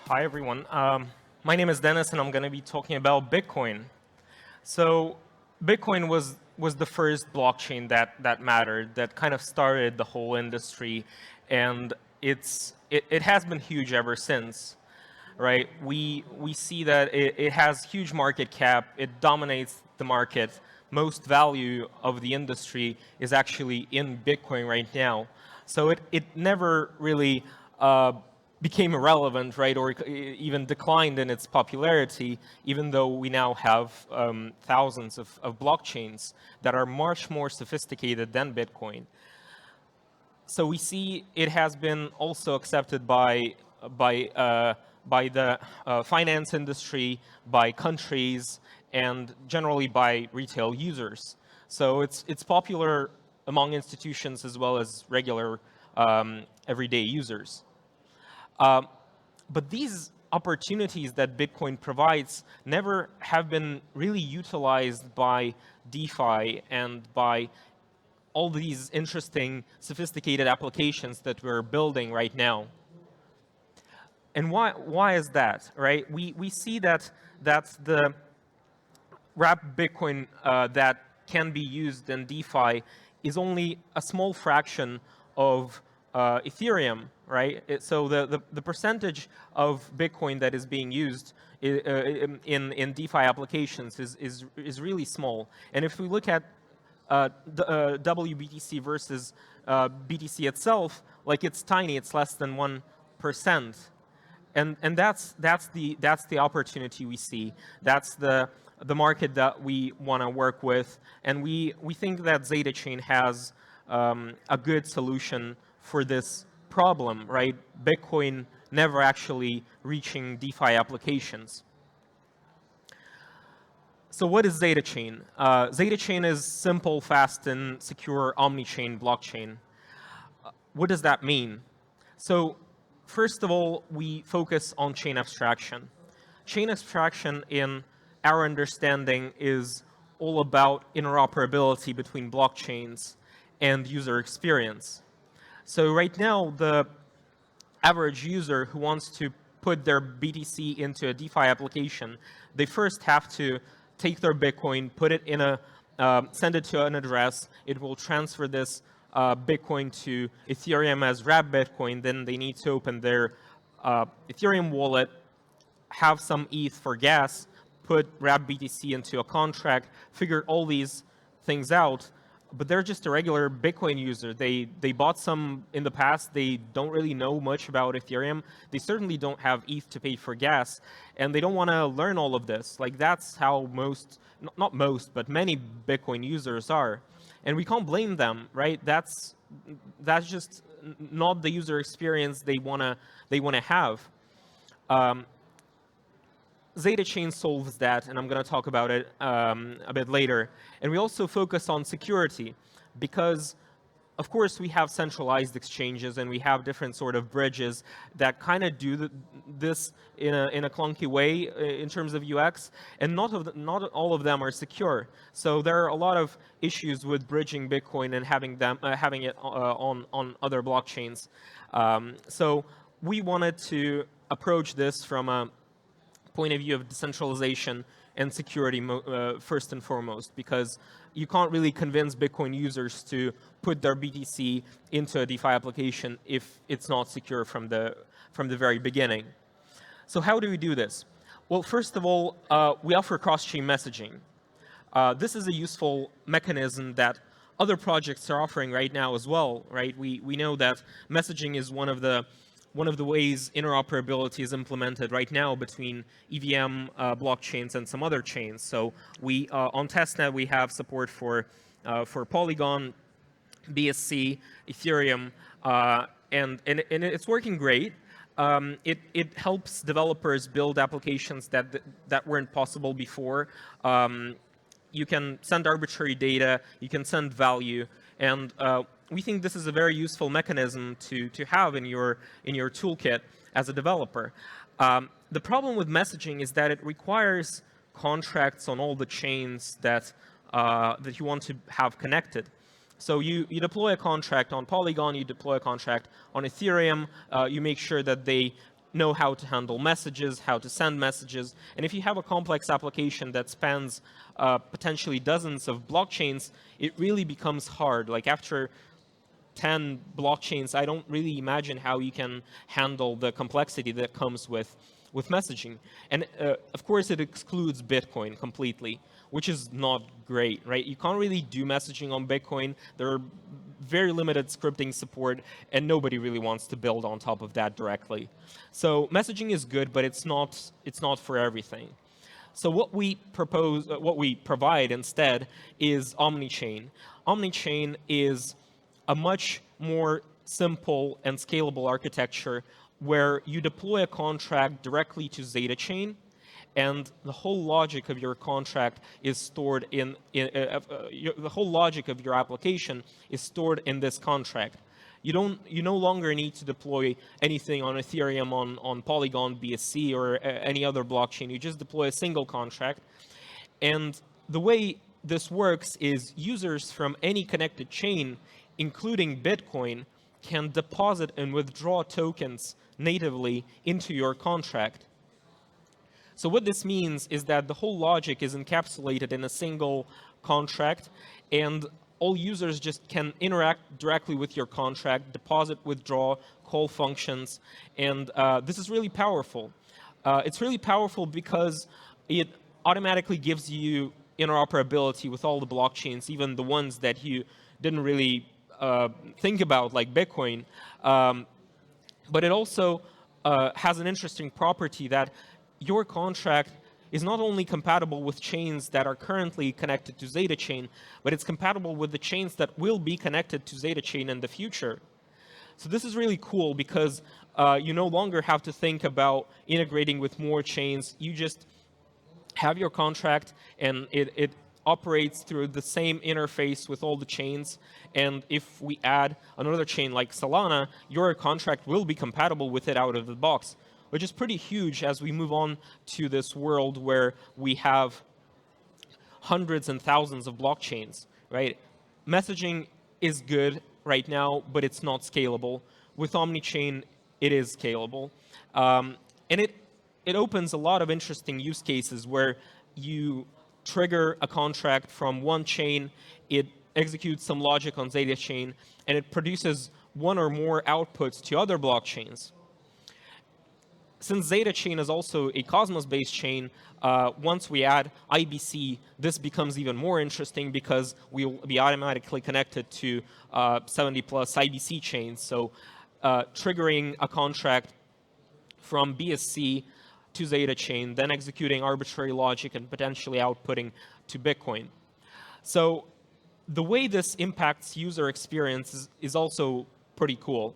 Hi, everyone. My name is Denis, and I'm going to be talking about Bitcoin. So Bitcoin was the first blockchain that mattered, that kind of started the whole industry, and it has been huge ever since, right? We see that it has huge market cap, it dominates the market. Most value of the industry is actually in Bitcoin right now. So it never really became irrelevant, right, or even declined in its popularity, even though we now have thousands of blockchains that are much more sophisticated than Bitcoin. So we see it has been also accepted by the finance industry, by countries, and generally by retail users. So it's popular among institutions as well as regular everyday users. But these opportunities that Bitcoin provides never have been really utilized by DeFi and by all these interesting, sophisticated applications that we're building right now. And why is that, right? We see that the wrapped Bitcoin that can be used in DeFi is only a small fraction of Ethereum, right? So the percentage of Bitcoin that is being used in DeFi applications is really small. And if we look at WBTC versus BTC itself, like it's tiny, it's less than 1%. And that's the opportunity we see. That's the market that we want to work with. And we think that ZetaChain has a good solution for this problem, right? Bitcoin never actually reaching DeFi applications. So what is ZetaChain? ZetaChain is simple, fast, and secure omni-chain blockchain. What does that mean? So first of all, we focus on chain abstraction. Chain abstraction, in our understanding, is all about interoperability between blockchains and user experience. So right now, the average user who wants to put their BTC into a DeFi application, they first have to take their Bitcoin, put it in send it to an address. It will transfer this Bitcoin to Ethereum as wrapped Bitcoin. Then they need to open their Ethereum wallet, have some ETH for gas, put wrapped BTC into a contract, figure all these things out. But they're just a regular Bitcoin user. They bought some in the past. They don't really know much about Ethereum. They certainly don't have ETH to pay for gas, and they don't want to learn all of this. Like, that's how not most, but many Bitcoin users are. And we can't blame them, right? That's just not the user experience they wanna have. ZetaChain solves that, and I'm going to talk about it a bit later. And we also focus on security because, of course, we have centralized exchanges and we have different sort of bridges that kind of do this in a clunky way in terms of UX, and not all of them are secure. So there are a lot of issues with bridging Bitcoin and having it on other blockchains. So we wanted to approach this from a point of view of decentralization and security first and foremost, because you can't really convince Bitcoin users to put their BTC into a DeFi application if it's not secure from the very beginning. So how do we do this? Well, first of all, we offer cross-chain messaging. This is a useful mechanism that other projects are offering right now as well, right? We know that messaging is one of the ways interoperability is implemented right now between EVM blockchains and some other chains. So we on testnet we have support for Polygon, BSC, Ethereum, and it's working great. It helps developers build applications that weren't possible before. You can send arbitrary data, you can send value, and we think this is a very useful mechanism to have in your toolkit as a developer. The problem with messaging is that it requires contracts on all the chains that you want to have connected. So you deploy a contract on Polygon, you deploy a contract on Ethereum, you make sure that they know how to handle messages, how to send messages. And if you have a complex application that spans potentially dozens of blockchains, it really becomes hard. Like after 10 blockchains, I don't really imagine how you can handle the complexity that comes with messaging. And of course, it excludes Bitcoin completely, which is not great, right? You can't really do messaging on Bitcoin. There are very limited scripting support, and nobody really wants to build on top of that directly. So messaging is good, but it's not for everything. So what we provide instead is Omnichain. Omnichain is a much more simple and scalable architecture where you deploy a contract directly to ZetaChain, and the whole logic of your contract is stored the whole logic of your application is stored in this contract. You no longer need to deploy anything on Ethereum, on Polygon, BSC, or any other blockchain. You just deploy a single contract. And the way this works is users from any connected chain, including Bitcoin, can deposit and withdraw tokens natively into your contract. So what this means is that the whole logic is encapsulated in a single contract, and all users just can interact directly with your contract, deposit, withdraw, call functions, and this is really powerful. It's really powerful because it automatically gives you interoperability with all the blockchains, even the ones that you didn't really think about, like Bitcoin. But it also has an interesting property that your contract is not only compatible with chains that are currently connected to ZetaChain, but it's compatible with the chains that will be connected to ZetaChain in the future. So this is really cool because you no longer have to think about integrating with more chains. You just have your contract, and it operates through the same interface with all the chains. And if we add another chain like Solana, your contract will be compatible with it out of the box, which is pretty huge as we move on to this world where we have hundreds and thousands of blockchains, right? Messaging is good right now, but it's not scalable. With Omnichain, it is scalable. And it opens a lot of interesting use cases where you trigger a contract from one chain, it executes some logic on ZetaChain, and it produces one or more outputs to other blockchains. Since ZetaChain is also a Cosmos-based chain, once we add IBC, this becomes even more interesting because we'll be automatically connected to 70+ IBC chains. So triggering a contract from BSC to ZetaChain, then executing arbitrary logic and potentially outputting to Bitcoin. So the way this impacts user experience is also pretty cool.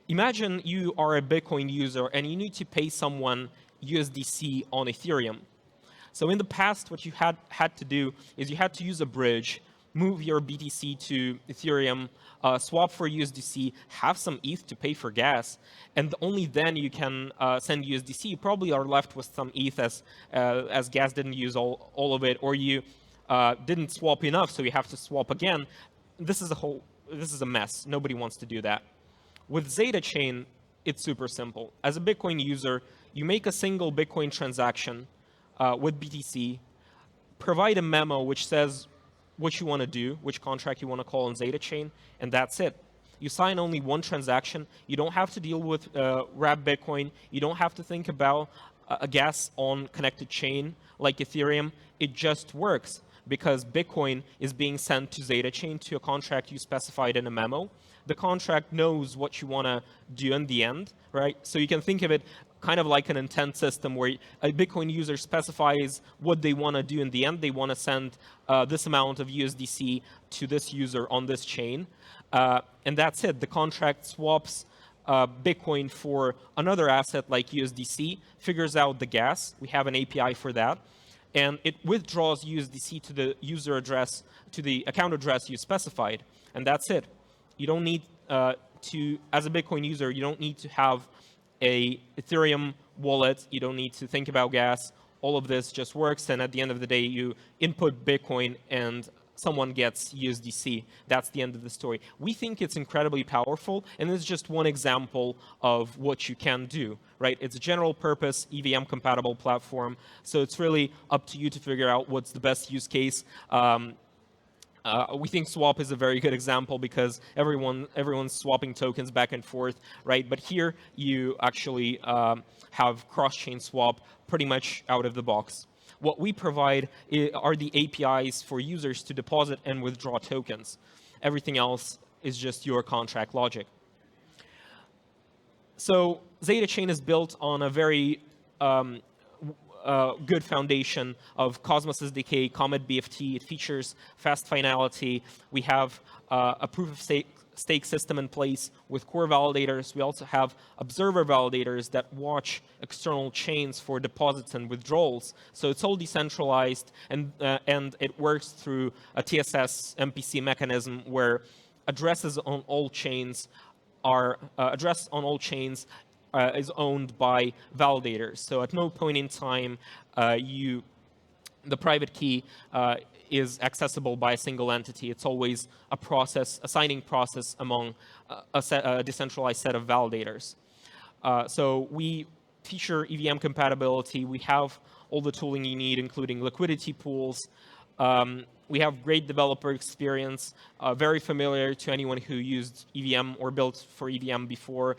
Imagine you are a Bitcoin user and you need to pay someone USDC on Ethereum. So in the past, what you had to do is you had to use a bridge, move your BTC to Ethereum, swap for USDC, have some ETH to pay for gas, and only then you can send USDC. You probably are left with some ETH as gas didn't use all of it, or you didn't swap enough, so you have to swap again. This is a mess. Nobody wants to do that. With ZetaChain, it's super simple. As a Bitcoin user, you make a single Bitcoin transaction with BTC, provide a memo which says what you want to do, which contract you want to call on ZetaChain, and that's it. You sign only one transaction. You don't have to deal with wrap Bitcoin. You don't have to think about a gas on connected chain like Ethereum. It just works because Bitcoin is being sent to ZetaChain to a contract you specified in a memo. The contract knows what you want to do in the end, right? So you can think of it kind of like an intent system where a Bitcoin user specifies what they want to do in the end. They want to send this amount of USDC to this user on this chain. And that's it. The contract swaps Bitcoin for another asset like USDC, figures out the gas. We have an API for that. And it withdraws USDC to the user address, to the account address you specified. And that's it. You don't need as a Bitcoin user, you don't need to have a Ethereum wallet. You don't need to think about gas. All of this just works. And at the end of the day, you input Bitcoin and someone gets USDC. That's the end of the story. We think it's incredibly powerful, and this is just one example of what you can do, right? It's a general purpose EVM-compatible platform, so it's really up to you to figure out what's the best use case. We think swap is a very good example because everyone's swapping tokens back and forth, right? But here you actually have cross-chain swap pretty much out of the box. What we provide are the APIs for users to deposit and withdraw tokens. Everything else is just your contract logic. So ZetaChain is built on a very good foundation of Cosmos SDK, Comet BFT. It features fast finality. We have a proof of stake system in place with core validators. We also have observer validators that watch external chains for deposits and withdrawals. So it's all decentralized, and it works through a TSS MPC mechanism where addresses on all chains is owned by validators. So at no point in time, the private key is accessible by a single entity. It's always a signing process among a decentralized set of validators. So we feature EVM compatibility. We have all the tooling you need, including liquidity pools. We have great developer experience, very familiar to anyone who used EVM or built for EVM before.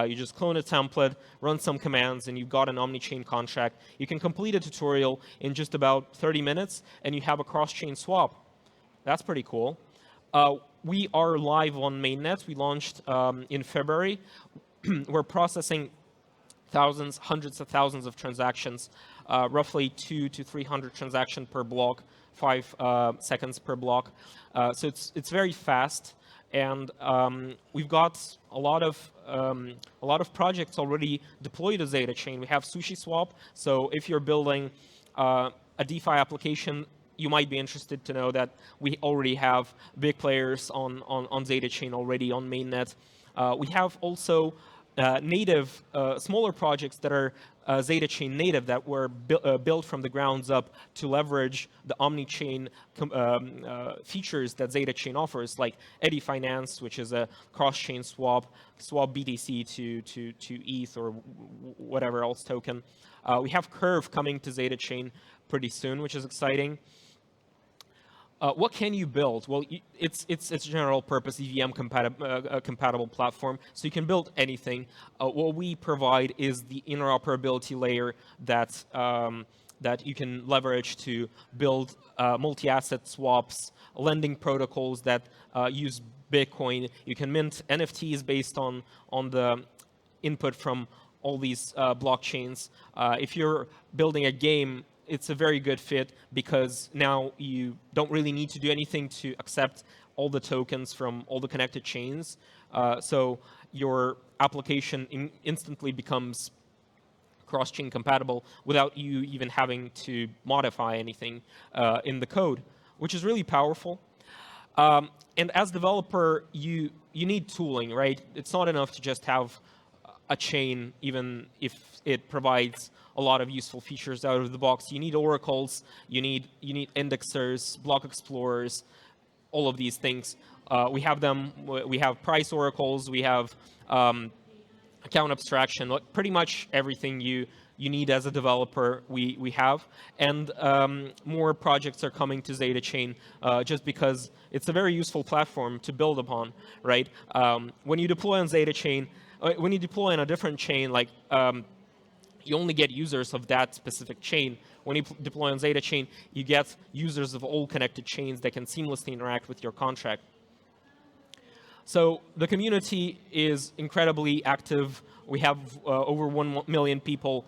You just clone a template, run some commands, and you've got an omni-chain contract. You can complete a tutorial in just about 30 minutes, and you have a cross-chain swap. That's pretty cool. We are live on mainnet. We launched in February. We're processing hundreds of thousands of transactions, roughly 200 to 300 transactions per block, 5 seconds per block. So it's very fast, and we've got a lot of projects already deployed to ZetaChain. We have SushiSwap. So if you're building a DeFi application, you might be interested to know that we already have big players on ZetaChain already on mainnet. We have also native, smaller projects that are ZetaChain native that were built from the grounds up to leverage the omni-chain features that ZetaChain offers, like Eddy Finance, which is a cross-chain swap BTC to ETH or whatever else token. We have Curve coming to ZetaChain pretty soon, which is exciting. What can you build? Well, it's a general purpose EVM compatible platform, so you can build anything. What we provide is the interoperability layer that you can leverage to build multi-asset swaps, lending protocols that use Bitcoin. You can mint NFTs based on the input from all these blockchains. If you're building a game, it's a very good fit because now you don't really need to do anything to accept all the tokens from all the connected chains. So your application instantly becomes cross-chain compatible without you even having to modify anything in the code, which is really powerful. And as developer, you need tooling, right? It's not enough to just have a chain, even if it provides a lot of useful features out of the box. You need oracles, you need indexers, block explorers, all of these things. We have them. We have price oracles. We have account abstraction. Pretty much everything you need as a developer, we have. And more projects are coming to ZetaChain just because it's a very useful platform to build upon, right? When you deploy on ZetaChain, when you deploy on a different chain, like you only get users of that specific chain. When you deploy on ZetaChain, you get users of all connected chains that can seamlessly interact with your contract. So the community is incredibly active. We have over 1 million people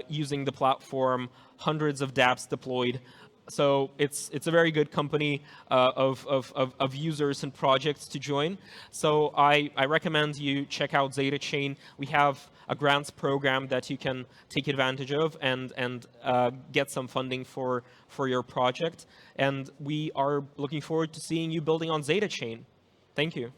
using the platform, hundreds of dApps deployed. So it's a very good company of users and projects to join. So I recommend you check out ZetaChain. We have a grants program that you can take advantage of and get some funding for your project. And we are looking forward to seeing you building on ZetaChain. Thank you.